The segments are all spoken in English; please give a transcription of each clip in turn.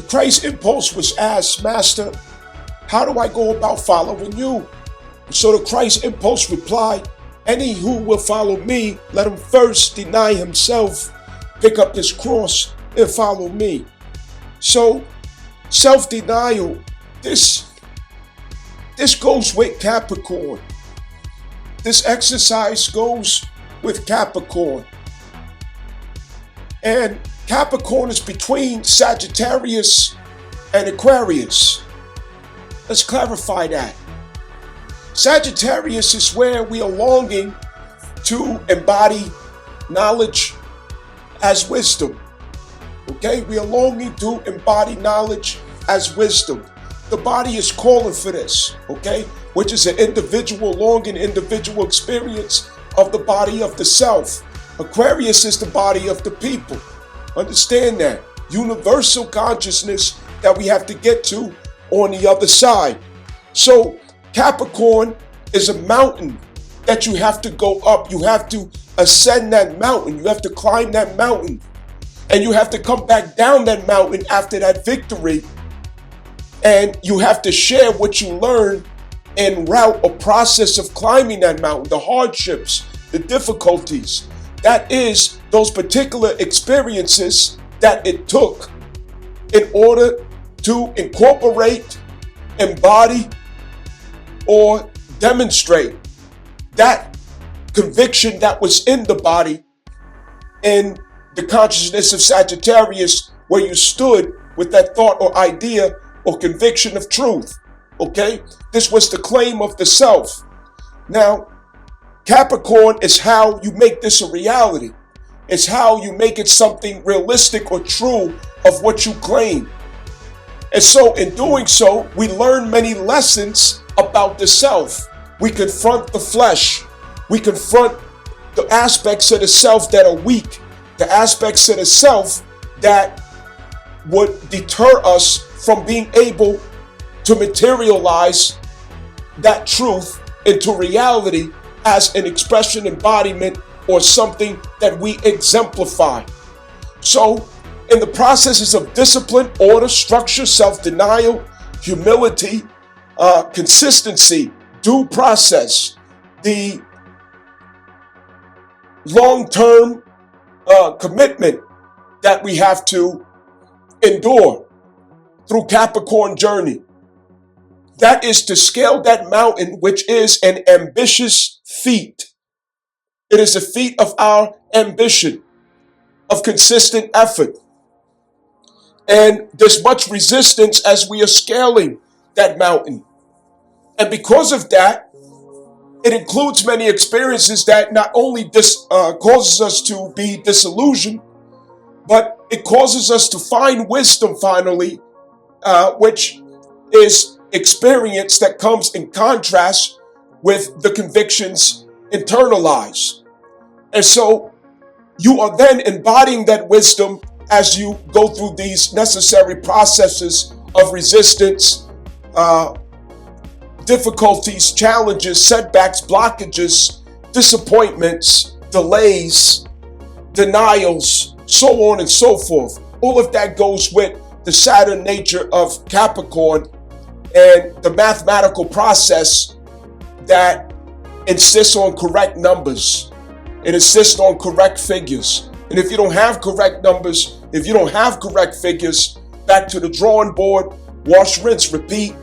The Christ impulse was asked, Master, how do I go about following you? So the Christ impulse replied, any who will follow me, let him first deny himself, pick up his cross, and follow me. So self-denial, this goes with Capricorn. This exercise goes with Capricorn. And Capricorn is between Sagittarius and Aquarius. Let's clarify that. Sagittarius is where we are longing to embody knowledge as wisdom. Okay? We are longing to embody knowledge as wisdom. The body is calling for this, okay? Which is an individual longing, individual experience of the body of the self. Aquarius is the body of the people. Understand that. Universal consciousness that we have to get to on the other side. So Capricorn is a mountain that you have to go up. You have to ascend that mountain. You have to climb that mountain. And you have to come back down that mountain after that victory. And you have to share what you learn en route or process of climbing that mountain, the hardships, the difficulties. That is those particular experiences that it took in order to incorporate, embody, or demonstrate that conviction that was in the body in the consciousness of Sagittarius, where you stood with that thought or idea or conviction of truth. Okay? This was the claim of the self. Now, Capricorn is how you make this a reality. It's how you make it something realistic or true of what you claim. And so in doing so, we learn many lessons about the self. We confront the flesh. We confront the aspects of the self that are weak, the aspects of the self that would deter us from being able to materialize that truth into reality as an expression, embodiment, or something that we exemplify. So in the processes of discipline, order, structure, self-denial, humility, consistency, due process, the long-term commitment that we have to endure through Capricorn journey. That is to scale that mountain, which is an ambitious feat. It is a feat of our ambition, of consistent effort. And there's much resistance as we are scaling that mountain. And because of that, it includes many experiences that not only causes us to be disillusioned, but it causes us to find wisdom finally, which is experience that comes in contrast with the convictions internalized. And so you are then embodying that wisdom as you go through these necessary processes of resistance, difficulties, challenges, setbacks, blockages, disappointments, delays, denials, so on and so forth. All of that goes with the Saturn nature of Capricorn and the mathematical process that insists on correct numbers. It insists on correct figures. And if you don't have correct numbers, if you don't have correct figures, back to the drawing board, wash, rinse, repeat.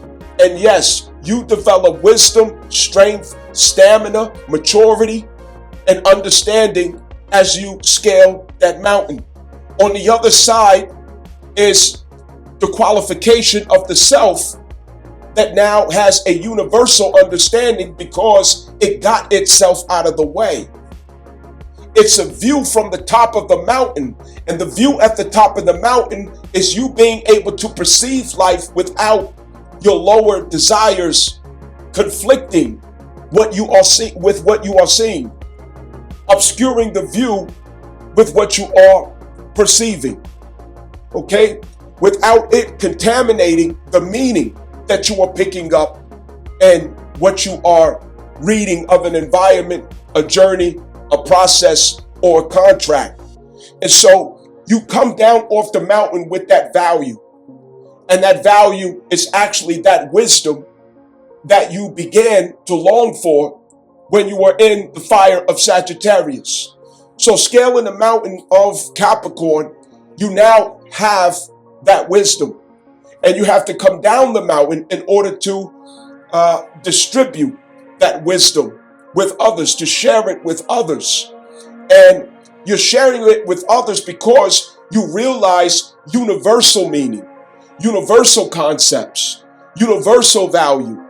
And yes, you develop wisdom, strength, stamina, maturity, and understanding as you scale that mountain. On the other side is the qualification of the self that now has a universal understanding because it got itself out of the way. It's a view from the top of the mountain, and the view at the top of the mountain is you being able to perceive life without your lower desires conflicting what you are seeing with what you are seeing, obscuring the view with what you are perceiving. Okay? Without it contaminating the meaning that you are picking up and what you are reading of an environment, a journey, a process, or a contract. And so you come down off the mountain with that value. And that value is actually that wisdom that you began to long for when you were in the fire of Sagittarius. So scaling the mountain of Capricorn, you now have that wisdom. And you have to come down the mountain in order to distribute that wisdom with others, to share it with others. And you're sharing it with others because you realize universal meaning, universal concepts, universal value.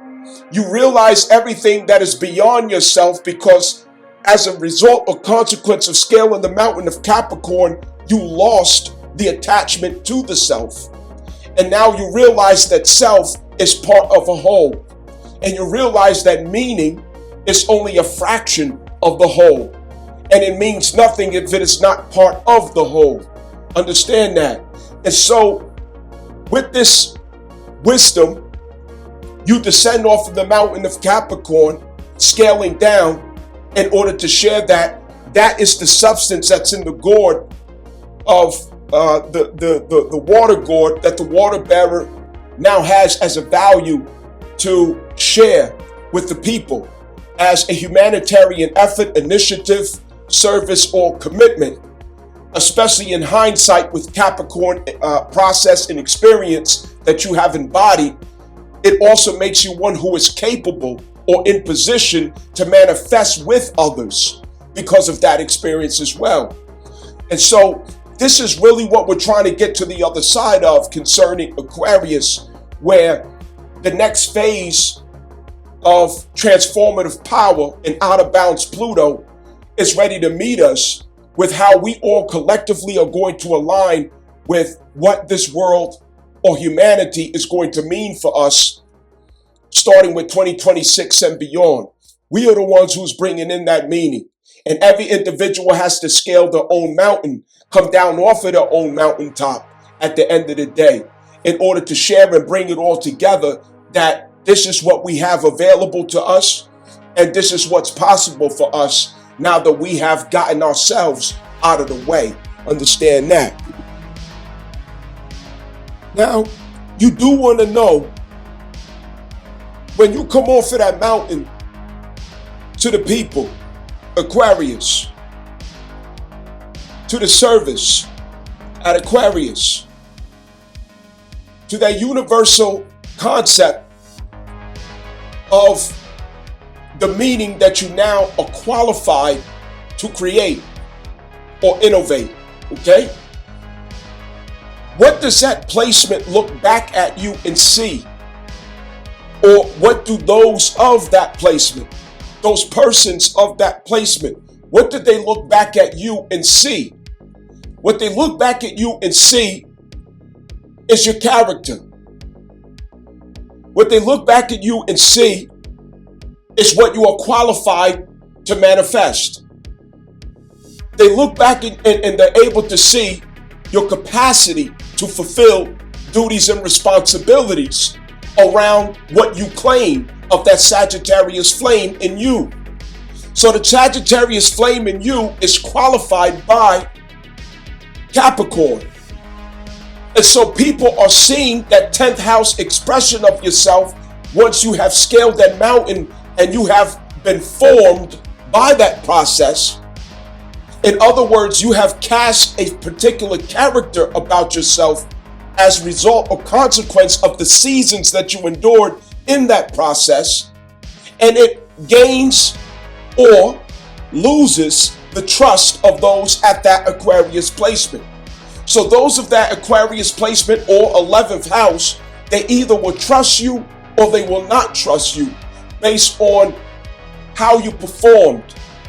You realize everything that is beyond yourself because as a result or consequence of scaling the mountain of Capricorn, you lost the attachment to the self. And now you realize that self is part of a whole. And you realize that meaning is only a fraction of the whole. And it means nothing if it is not part of the whole. Understand that. And so with this wisdom, you descend off of the mountain of Capricorn, scaling down in order to share that. That is the substance that's in the gourd of the water gourd that the water bearer now has as a value to share with the people as a humanitarian effort, initiative, service, or commitment, especially in hindsight with Capricorn process and experience that you have embodied. It also makes you one who is capable or in position to manifest with others because of that experience as well. And so this is really what we're trying to get to the other side of concerning Aquarius, where the next phase of transformative power in out of bounds Pluto is ready to meet us with how we all collectively are going to align with what this world or humanity is going to mean for us starting with 2026 and beyond. We are the ones who's bringing in that meaning. And every individual has to scale their own mountain, come down off of their own mountaintop at the end of the day in order to share and bring it all together that this is what we have available to us and this is what's possible for us now that we have gotten ourselves out of the way. Understand that. Now, you do want to know when you come off of that mountain to the people, Aquarius, to the service at Aquarius, to that universal concept of the meaning that you now are qualified to create or innovate, okay? What does that placement look back at you and see? Or what do those of that placement, those persons of that placement, what did they look back at you and see? What they look back at you and see is your character. What they look back at you and see is what you are qualified to manifest. They look back and they're able to see your capacity to fulfill duties and responsibilities around what you claim of that Sagittarius flame in you. So the Sagittarius flame in you is qualified by Capricorn. And so people are seeing that 10th house expression of yourself once you have scaled that mountain and you have been formed by that process. In other words, you have cast a particular character about yourself as a result or consequence of the seasons that you endured in that process, and it gains or loses the trust of those at that Aquarius placement. So those of that Aquarius placement or 11th house, they either will trust you or they will not trust you based on how you performed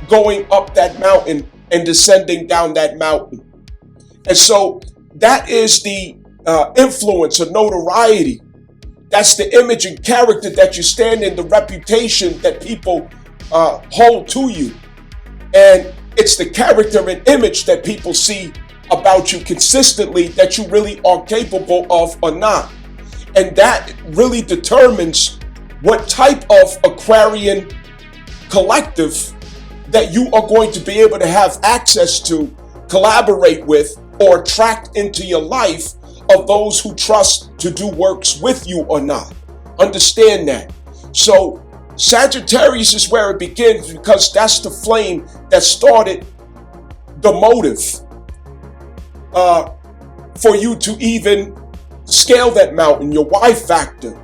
going up that mountain and descending down that mountain. And so that is the influence or notoriety. That's the image and character that you stand in, the reputation that people hold to you. And it's the character and image that people see about you consistently that you really are capable of or not. And that really determines what type of Aquarian collective that you are going to be able to have access to, collaborate with, or attract into your life of those who trust to do works with you or not. Understand that. So Sagittarius is where it begins, because that's the flame that started the motive for you to even scale that mountain, your Y factor.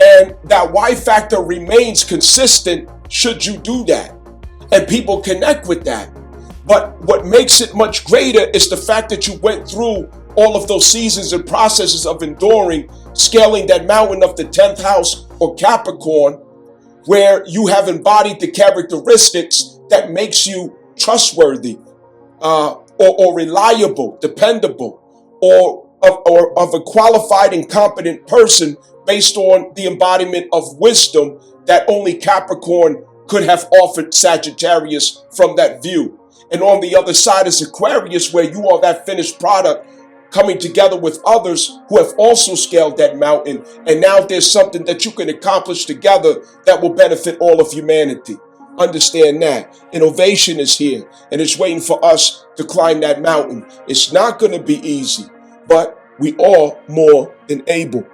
And that Y factor remains consistent should you do that. And people connect with that. But what makes it much greater is the fact that you went through all of those seasons and processes of enduring, scaling that mountain of the 10th house or Capricorn, where you have embodied the characteristics that makes you trustworthy, or reliable, dependable, or of a qualified and competent person based on the embodiment of wisdom that only Capricorn could have offered Sagittarius from that view. And on the other side is Aquarius, where you are that finished product coming together with others who have also scaled that mountain. And now there's something that you can accomplish together that will benefit all of humanity. Understand that. Innovation is here, and it's waiting for us to climb that mountain. It's not going to be easy, but we are more than able.